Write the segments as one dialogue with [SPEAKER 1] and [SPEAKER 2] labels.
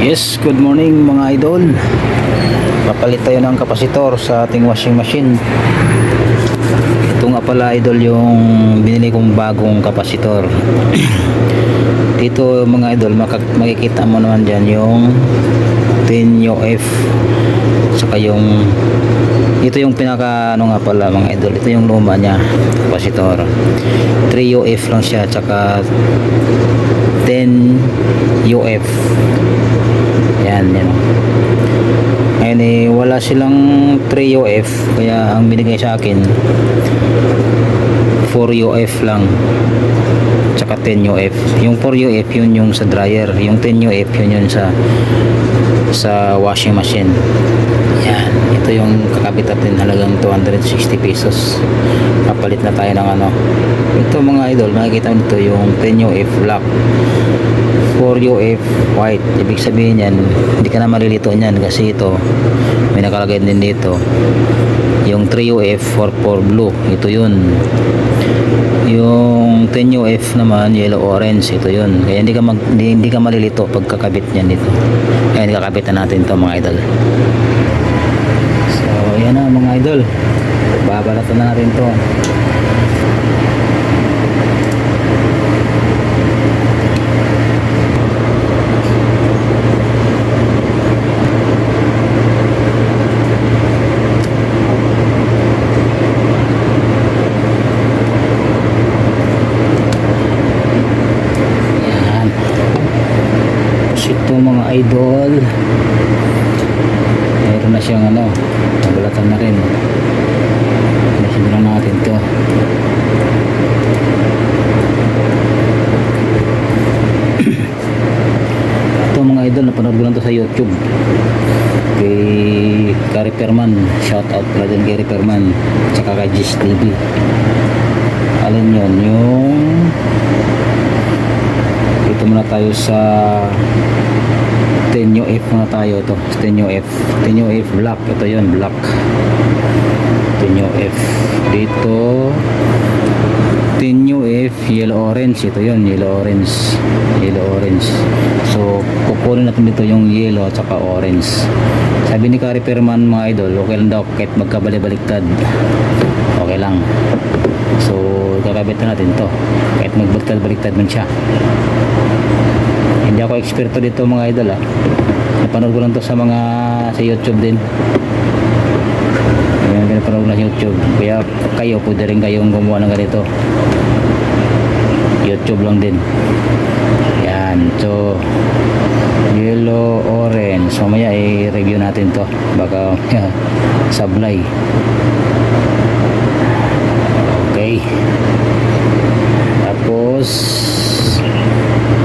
[SPEAKER 1] Yes, good morning mga idol. Papalit tayo ng kapasitor sa ating washing machine. Ito nga pala idol yung binili kong bagong kapasitor. Dito mga idol, makikita mo naman dyan yung 10UF. Saka yung ito yung pinaka ano nga pala mga idol, ito yung luma niya kapasitor. 3UF lang siya, saka 10UF. Yan. Ngayon wala silang 3UF, kaya ang binigay sa akin 4UF lang, tsaka 10UF. Yung 4UF yun yung sa dryer, yung 10UF yun sa washing machine. Yan, ito yung kakabit natin, halagang 260 pesos. Kapalit na tayo ng ano. Ito mga idol, makikita nito yung 10UF black, 4UF white. Ibig sabihin yan, hindi ka na malilito niyan kasi ito may nakalagay din dito yung 3UF 44 blue, ito yun. Yung 10UF naman yellow orange, ito yun. Kaya hindi ka malilito pagkakabit niyan dito. Kaya kakabit na natin to mga idol. So yan na mga idol, babalatan na natin to. Ito mga idol, mayroon na siyang ano, nabalatan na rin. Nasin lang natin to. Ito mga idol, napanood ko lang to sa YouTube kay Gary Perman. Shout out pala dyan Gary Perman, tsaka kay Gis TV. Alin yun? Yung dito muna tayo sa 10UF muna tayo. Ito 10UF black, ito yun, black 10UF. Dito 10UF yellow orange, ito yun, yellow orange. So kukunin natin dito yung yellow at saka orange. Sabi ni Gary Perman mga idol, okay lang daw kahit magkabali-baliktad, okay lang. So kakabit na natin to kahit magbaliktad-baliktad man siya. Hindi ako eksperto dito mga idol, napanood ko lang to sa YouTube din. Ayan, napanood ko lang sa YouTube. Kaya kayo, pwede rin kayong gumawa ng ganito, YouTube lang din. Yan, so yellow, orange. So maya i-review natin to, baka sablay. Okay, tapos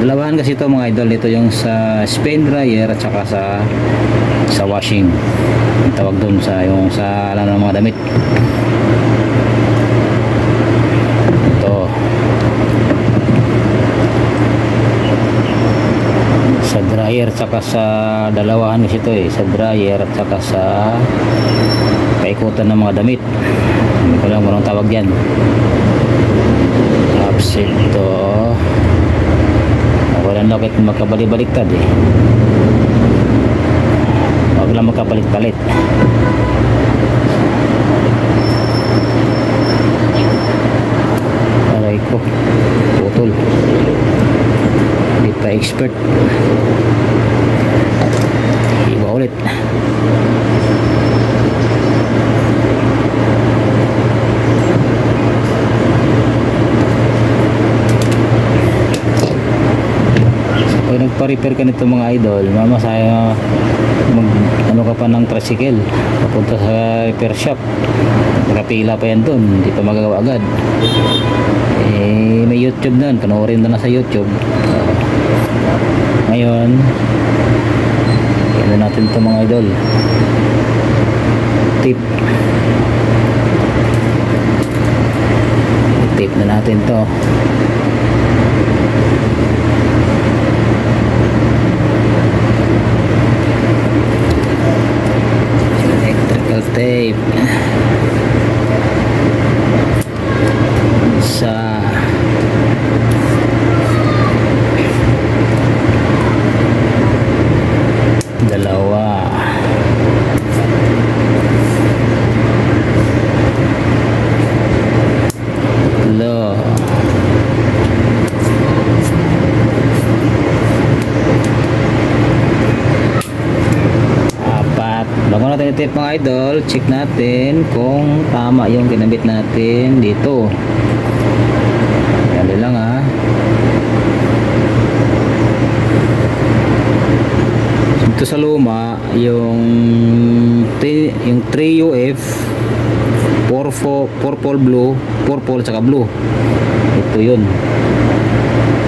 [SPEAKER 1] dalawahan kasi ito mga idol. Ito yung sa spin dryer at saka sa washing, ang tawag doon sa yung sa alam ng mga damit. Ito sa dryer at saka sa dalawahan kasi ito sa dryer at saka sa paikutan ng mga damit. Hindi ko lang anong tawag yan. Tapos ito walang lokit magkabali-baliktad wag lang magkapalit-palit. Aray ko, putol, hindi pa expert. Iba ulit. Pag nagpa-repair ka nito mga idol, mamasaya ano ka pa ng tricycle papunta sa repair shop, nakapila pa yan doon, hindi pa magagawa agad. May YouTube na, panoorin na sa YouTube. Ngayon yan natin ito mga idol, tape na natin to. Tape sa Dalawa. Tatlo. Apat. Bago natin i-tape mga idol, check natin kung tama yung kinabit natin dito. Dali lang ha. Ito sa luma, yung 3UF purple blue, purple at saka blue. Ito yun.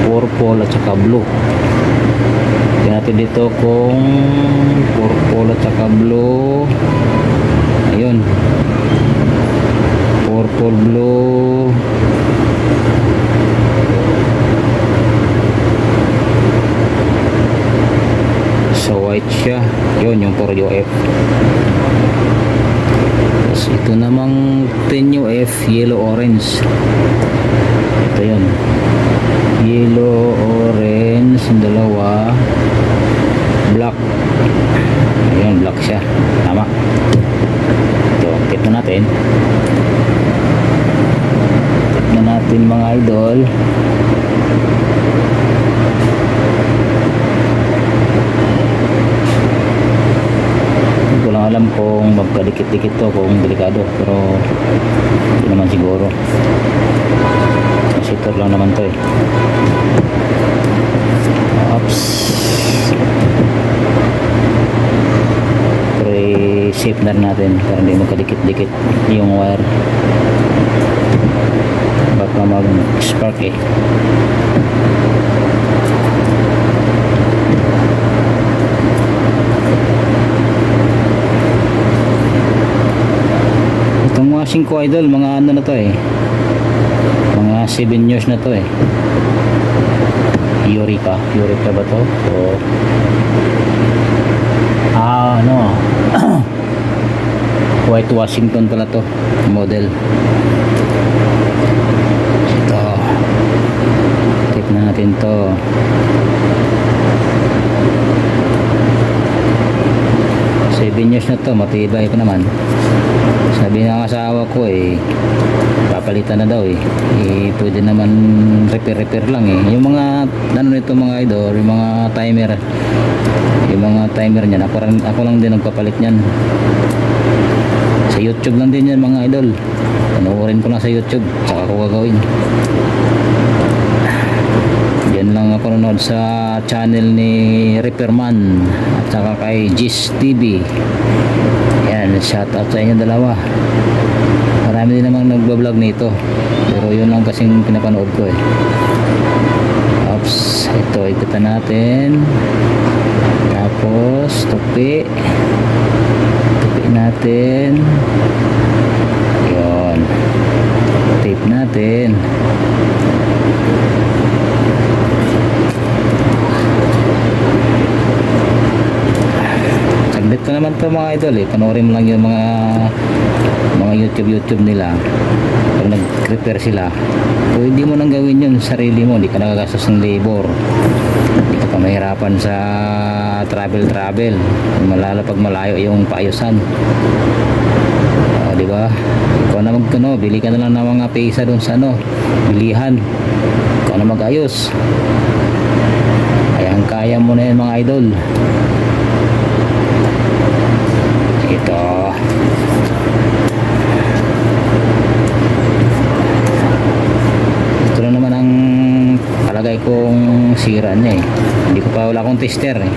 [SPEAKER 1] Purple at saka blue. Tingnan natin dito kung purple at saka blue. Ayun. Purple blue. So white siya. Yun yung 4UF. Tapos ito namang 10UF yellow orange. Ito yun. Yellow orange yung dalawa. Black. Ayun, black siya. Tama. Ito, tip na natin. Tip na natin mga idol. Hindi ko lang alam kung magkadikit-dikit to, kung delikado, pero hindi naman siguro. Kasi ito lang naman to eh. Oops. Pero i-safe na rin natin para hindi magkadikit-dikit yung wire. Baka mag-spark eh. Itong washing ko idol, mga ano na to eh, mga 7 years na to eh. Eureka ba to? O ano White Washington pala to model. Ito, tip na natin to. Years na to, matibay pa naman. Sabi ng asawa ko eh, papalitan na daw eh. Pwede naman repair lang eh. Yung mga ano nito mga idol, yung mga timer niyan, ako lang din nagpapalit niyan. Sa YouTube lang din yan mga idol. Panoorin ko lang sa YouTube, saka ko gagawin. Yan lang ako nanonood sa channel ni Repairman at saka kay Gis TV. Yan, shout out sa inyo dalawa. Marami din namang nagbablog nito, pero yun lang kasing pinapanood ko eh. Oops, ito ikutan natin. Tapos tupi natin. Yun, tape natin. Saglit ko naman to mga idol eh. Panoorin mo lang yung mga YouTube nila. Pag nag-repair sila, pwede mo nang gawin yun sarili mo. Hindi ka nagagastos ng labor, hindi ka pa mahirapan sa travel. Malalo pag malayo yung paayusan. Di ba? Ikaw na bili ka na lang ng mga pesa doon sa bilihan. Ikaw na mag-ayos. Kaya mo na yun mga idol. Ito lang naman ang palagay kong sira niya eh. Wala akong tester eh.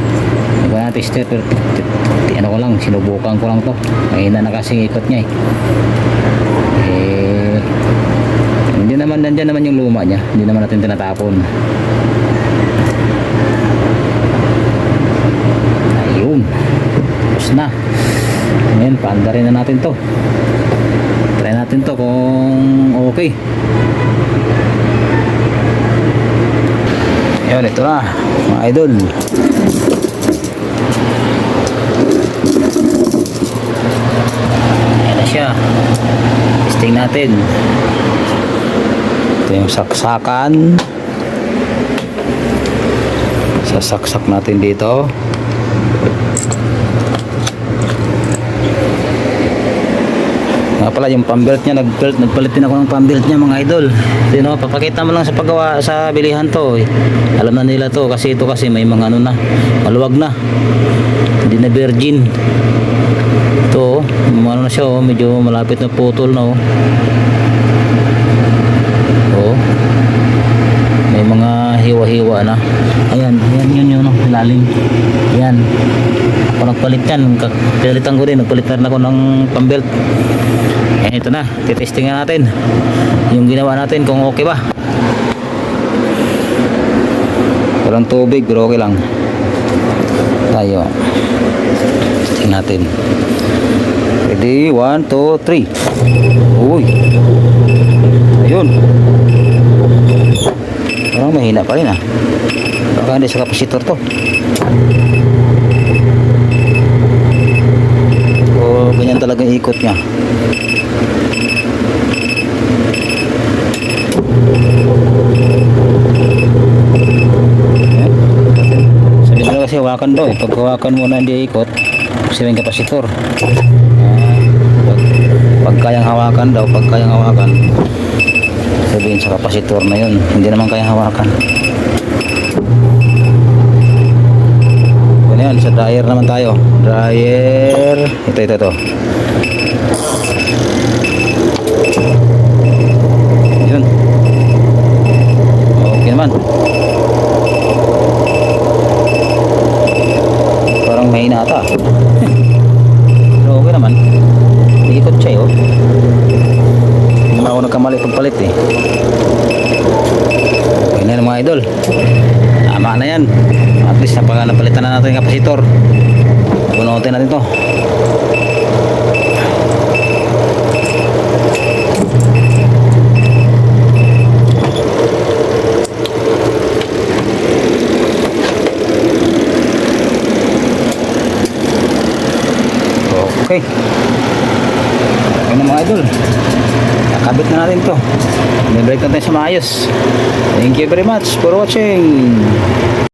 [SPEAKER 1] Wala na tester, pero ano ko lang, sinubukan ko lang to. Mahina na kasing ikot niya eh. Hindi naman, nandyan naman yung luma niya, hindi naman natin tinatapon. Ayun, tapos na. Ngayon, paandarin na natin to. Try natin to kung okay. Ayun, ito na mga idol. Ayan na siya. Testing natin. Ito yung saksakan. Sasaksak natin dito. Nga pala yung pambelt niya, nagpalit din ako ng pambelt niya mga idol. Sino, papakita mo lang sa paggawa sa bilihan to. Alam na nila to kasi ito kasi may mga ano na, maluwag na. Hindi na virgin. Ito, ano na siya oh, medyo malapit na putol na oh. Oh. May mga hiwa-hiwa na. Ayan, yun yun oh, lalim. Ayan. Ako nagpalit yan, pinalitan ko din, nagpalit na rin ako ng pambelt. Ayan, ito na, titestingan natin yung ginawa natin kung okay ba. Walang tubig pero okay lang. Tayo testing natin. Ready, 1, 2, 3. Uy, ayun, parang mahina pa rin ah. Baka hindi sa kapasitor to. Ganyan talaga yung ikot niya. Sabi nila kasi hawakan daw pag hawakan mo na hindi ikot kasi may kapasitor. Pag kayang hawakan daw, pag kayang hawakan sabihin sa kapasitor na yun, hindi naman kayang hawakan. Yan, sa dryer naman tayo. Dryer. Ito. Yun. Okay naman. Parang mahina ata. Pero okay naman. Ikot siya oh. Hindi naman ako nagkamali pagpalit eh. Okay na yan mga idol. Tama na yan. At least napalitan na natin yung kapasitor. Bunutin natin to. Okay. Okay na mga idol. Nakabit na natin to. May break natin sa maayos. Thank you very much for watching.